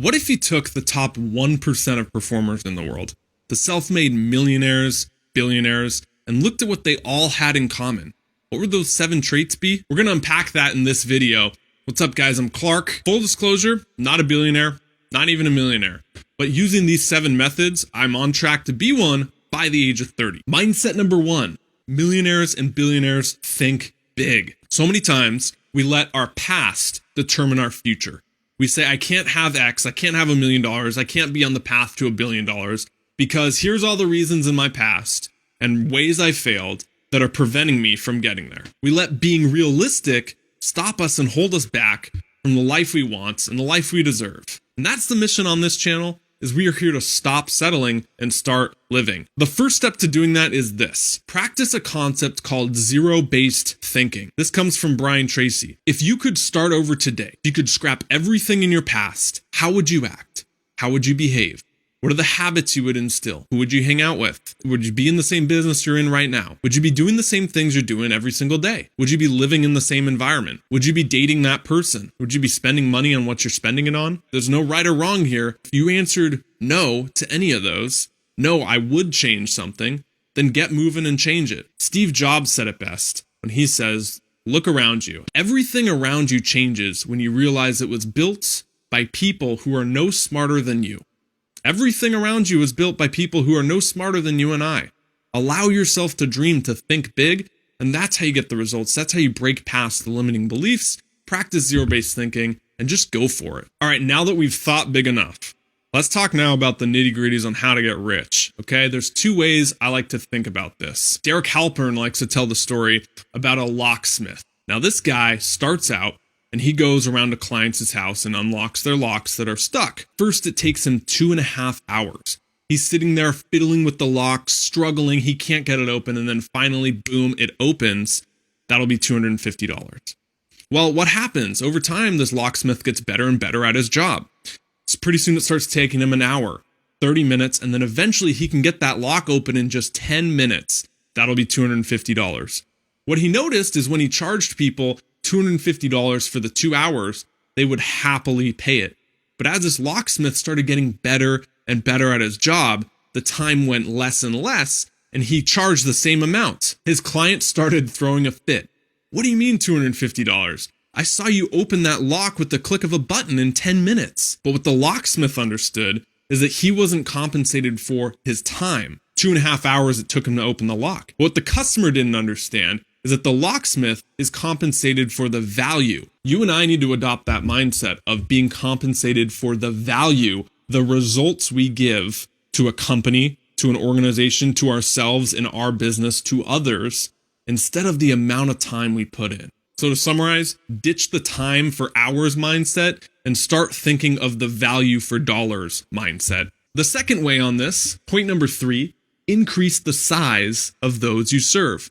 What if you took the top 1% of performers in the world, the self-made millionaires, billionaires, and looked at what they all had in common? What would those 7 traits be? We're going to unpack that in this video. What's up, guys? I'm Clark. Full disclosure, not a billionaire, not even a millionaire. But using these 7 methods, I'm on track to be one by the age of 30. Mindset number 1, millionaires and billionaires think big. So many times we let our past determine our future. We say, I can't have X, I can't have $1 million, I can't be on the path to $1 billion because here's all the reasons in my past and ways I failed that are preventing me from getting there. We let being realistic stop us and hold us back from the life we want and the life we deserve. And that's the mission on this channel, is we are here to stop settling and start living. The first step to doing that is this. Practice a concept called zero-based thinking. This comes from Brian Tracy. If you could start over today, you could scrap everything in your past, how would you act? How would you behave? What are the habits you would instill? Who would you hang out with? Would you be in the same business you're in right now? Would you be doing the same things you're doing every single day? Would you be living in the same environment? Would you be dating that person? Would you be spending money on what you're spending it on? There's no right or wrong here. If you answered no to any of those, no, I would change something, then get moving and change it. Steve Jobs said it best when he says, look around you. Everything around you changes when you realize it was built by people who are no smarter than you. Everything around you is built by people who are no smarter than you and I. Allow yourself to dream, to think big, and that's how you get the results. That's how you break past the limiting beliefs, practice zero-based thinking, and just go for it. All right, now that we've thought big enough, let's talk now about the nitty-gritties on how to get rich, okay? There's 2 ways I like to think about this. Derek Halpern likes to tell the story about a locksmith. Now, this guy starts out and he goes around to clients' house and unlocks their locks that are stuck. First, it takes him 2.5 hours. He's sitting there fiddling with the lock, struggling, he can't get it open, and then finally, boom, it opens. That'll be $250. Well, what happens? Over time, this locksmith gets better and better at his job. So pretty soon it starts taking him an hour, 30 minutes, and then eventually he can get that lock open in just 10 minutes. That'll be $250. What he noticed is when he charged people $250 for the 2 hours, they would happily pay it. But as this locksmith started getting better and better at his job, the time went less and less, and he charged the same amount. His client started throwing a fit. What do you mean $250? I saw you open that lock with the click of a button in 10 minutes. But what the locksmith understood is that he wasn't compensated for his time. 2.5 hours it took him to open the lock. What the customer didn't understand is that the locksmith is compensated for the value. You and I need to adopt that mindset of being compensated for the value, the results we give to a company, to an organization, to ourselves, in our business, to others, instead of the amount of time we put in. So to summarize, ditch the time for hours mindset and start thinking of the value for dollars mindset. The second way on this, point number 3, increase the size of those you serve.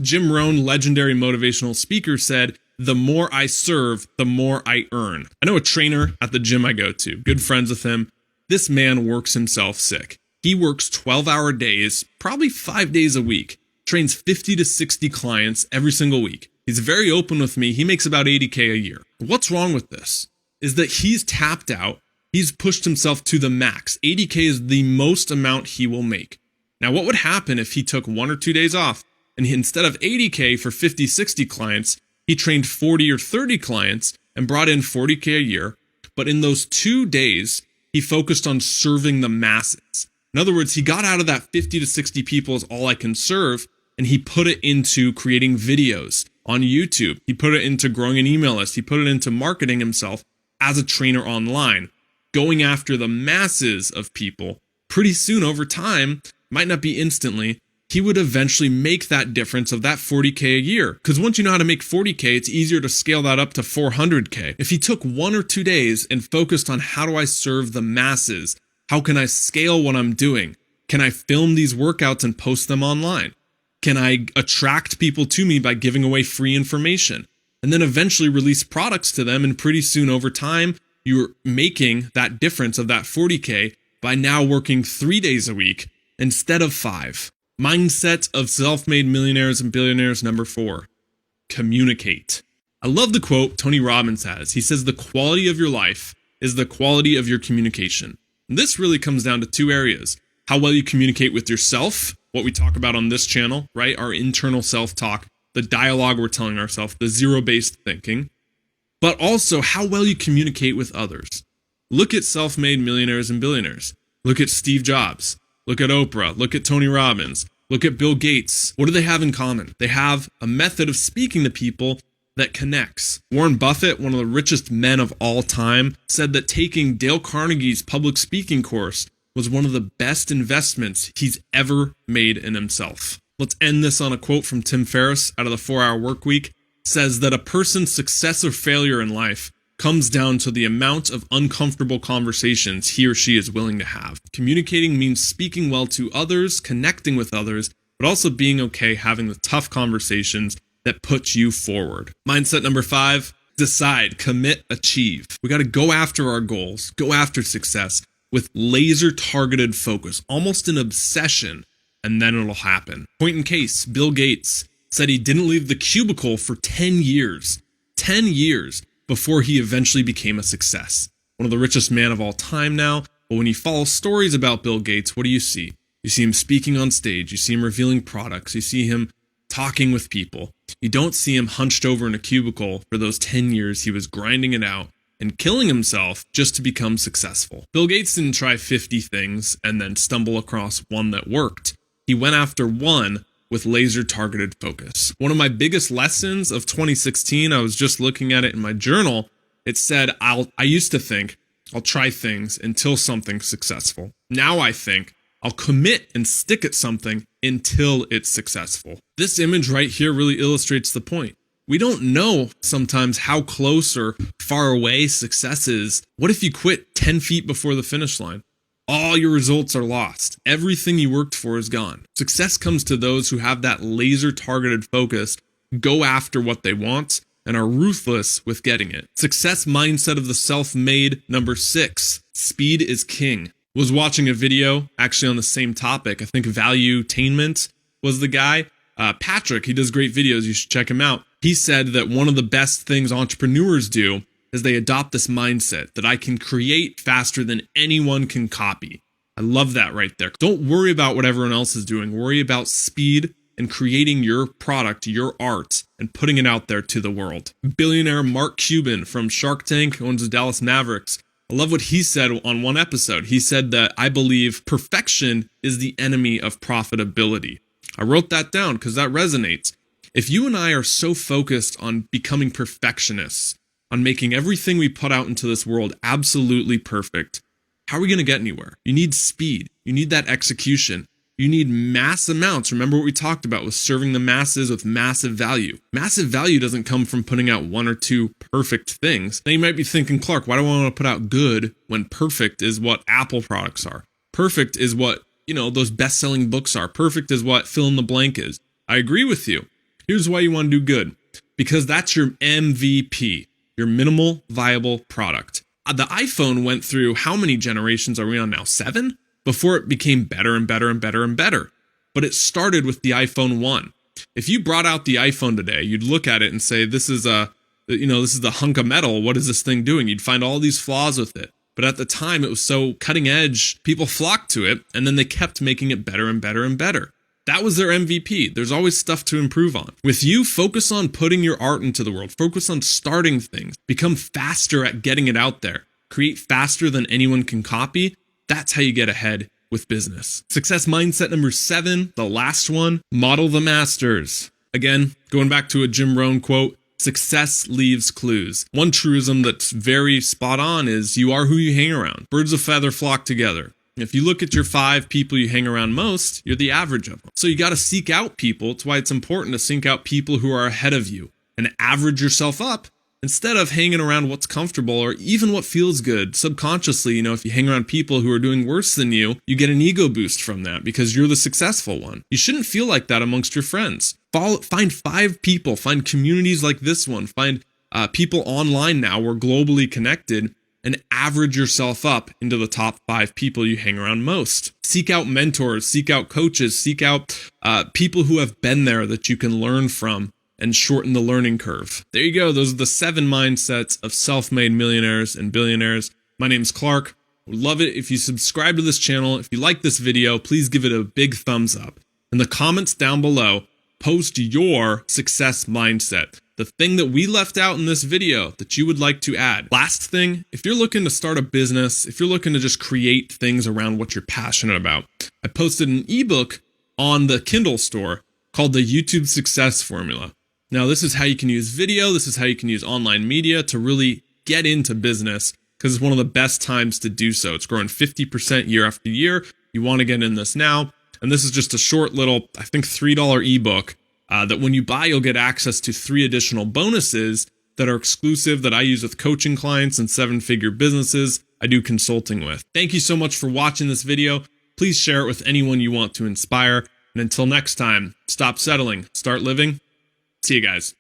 Jim Rohn, legendary motivational speaker, said, the more I serve, the more I earn. I know a trainer at the gym I go to, good friends with him. This man works himself sick. He works 12-hour days, probably 5 days a week, trains 50 to 60 clients every single week. He's very open with me. He makes about $80K a year. What's wrong with this? Is that he's tapped out. He's pushed himself to the max. $80K is the most amount he will make. Now, what would happen if he took 1 or 2 days off and instead of $80K for 50, 60 clients, he trained 40 or 30 clients and brought in $40K a year. But in those 2 days, he focused on serving the masses. In other words, he got out of that 50 to 60 people is all I can serve, and he put it into creating videos on YouTube. He put it into growing an email list. He put it into marketing himself as a trainer online, going after the masses of people. Pretty soon over time, might not be instantly, he would eventually make that difference of that 40K a year. Because once you know how to make 40K, it's easier to scale that up to 400K. If he took 1 or 2 days and focused on how do I serve the masses? How can I scale what I'm doing? Can I film these workouts and post them online? Can I attract people to me by giving away free information? And then eventually release products to them, and pretty soon over time, you're making that difference of that 40K by now working 3 days a week instead of 5. Mindset of self-made millionaires and billionaires number 4, communicate. I love the quote Tony Robbins has. He says, the quality of your life is the quality of your communication. And this really comes down to two areas: how well you communicate with yourself, what we talk about on this channel, right? Our internal self-talk, the dialogue we're telling ourselves, the zero-based thinking, but also how well you communicate with others. Look at self-made millionaires and billionaires. Look at Steve Jobs. Look at Oprah. Look at Tony Robbins. Look at Bill Gates. What do they have in common? They have a method of speaking to people that connects. Warren Buffett, one of the richest men of all time, said that taking Dale Carnegie's public speaking course was one of the best investments he's ever made in himself. Let's end this on a quote from Tim Ferriss out of the 4-Hour Workweek. Says that a person's success or failure in life comes down to the amount of uncomfortable conversations he or she is willing to have. Communicating means speaking well to others, connecting with others, but also being okay having the tough conversations that put you forward. Mindset number 5, decide, commit, achieve. We got to go after our goals, go after success with laser targeted focus, almost an obsession, and then it'll happen. Point in case, Bill Gates said he didn't leave the cubicle for 10 years before he eventually became a success. One of the richest men of all time now, but when you follow stories about Bill Gates, what do you see? You see him speaking on stage, you see him revealing products, you see him talking with people. You don't see him hunched over in a cubicle for those 10 years he was grinding it out and killing himself just to become successful. Bill Gates didn't try 50 things and then stumble across one that worked. He went after one with laser targeted focus. One of my biggest lessons of 2016, I was just looking at it in my journal. It said, I used to think I'll try things until something's successful. Now I think I'll commit and stick at something until it's successful. This image right here really illustrates the point. We don't know sometimes how close or far away success is. What if you quit 10 feet before the finish line? All your results are lost. Everything you worked for is gone. Success comes to those who have that laser targeted focus, go after what they want, and are ruthless with getting it. Success mindset of the self-made number 6, speed is king. Was watching a video actually on the same topic. I think Valuetainment was the guy. Patrick, he does great videos. You should check him out. He said that one of the best things entrepreneurs do is they adopt this mindset that I can create faster than anyone can copy. I love that right there. Don't worry about what everyone else is doing. Worry about speed and creating your product, your art, and putting it out there to the world. Billionaire Mark Cuban from Shark Tank, owns the Dallas Mavericks. I love what he said on one episode. He said that I believe perfection is the enemy of profitability. I wrote that down because that resonates. If you and I are so focused on becoming perfectionists, on making everything we put out into this world absolutely perfect, how are we going to get anywhere? You need speed. You need that execution. You need mass amounts. Remember what we talked about with serving the masses with massive value. Massive value doesn't come from putting out 1 or 2 perfect things. Now you might be thinking, Clark, why do I want to put out good when perfect is what Apple products are? Perfect is what, those best-selling books are. Perfect is what fill in the blank is. I agree with you. Here's why you want to do good. Because that's your MVP. Your minimal viable product. The iPhone went through, how many generations are we on now? 7? Before it became better and better and better and better. But it started with the iPhone 1. If you brought out the iPhone today, you'd look at it and say, this is the hunk of metal. What is this thing doing? You'd find all these flaws with it. But at the time, it was so cutting edge, people flocked to it, and then they kept making it better and better and better. That was their MVP. There's always stuff to improve on. With you, focus on putting your art into the world. Focus on starting things. Become faster at getting it out there. Create faster than anyone can copy. That's how you get ahead with business. Success mindset number 7, the last one, model the masters. Again, going back to a Jim Rohn quote, success leaves clues. One truism that's very spot on is you are who you hang around. Birds of a feather flock together. If you look at your 5 people you hang around most, you're the average of them. So you got to seek out people. It's why it's important to seek out people who are ahead of you and average yourself up instead of hanging around what's comfortable or even what feels good. Subconsciously, if you hang around people who are doing worse than you, you get an ego boost from that because you're the successful one. You shouldn't feel like that amongst your friends. Find 5 people, find communities like this one, find people online now. We're globally connected. And average yourself up into the top 5 people you hang around most. Seek out mentors, seek out coaches, seek out people who have been there that you can learn from and shorten the learning curve. There you go. Those are the 7 mindsets of self-made millionaires and billionaires. My name's Clark. I would love it if you subscribe to this channel. If you like this video, please give it a big thumbs up. In the comments down below, post your success mindset, the thing that we left out in this video that you would like to add. Last thing, if you're looking to start a business, if you're looking to just create things around what you're passionate about, I posted an ebook on the Kindle store called the YouTube Success Formula. Now, this is how you can use video. This is how you can use online media to really get into business, because it's one of the best times to do so. It's growing 50% year after year. You want to get in this now. And this is just a short little, I think, $3 ebook that when you buy, you'll get access to 3 additional bonuses that are exclusive that I use with coaching clients and 7-figure businesses I do consulting with. Thank you so much for watching this video. Please share it with anyone you want to inspire. And until next time, stop settling, start living. See you guys.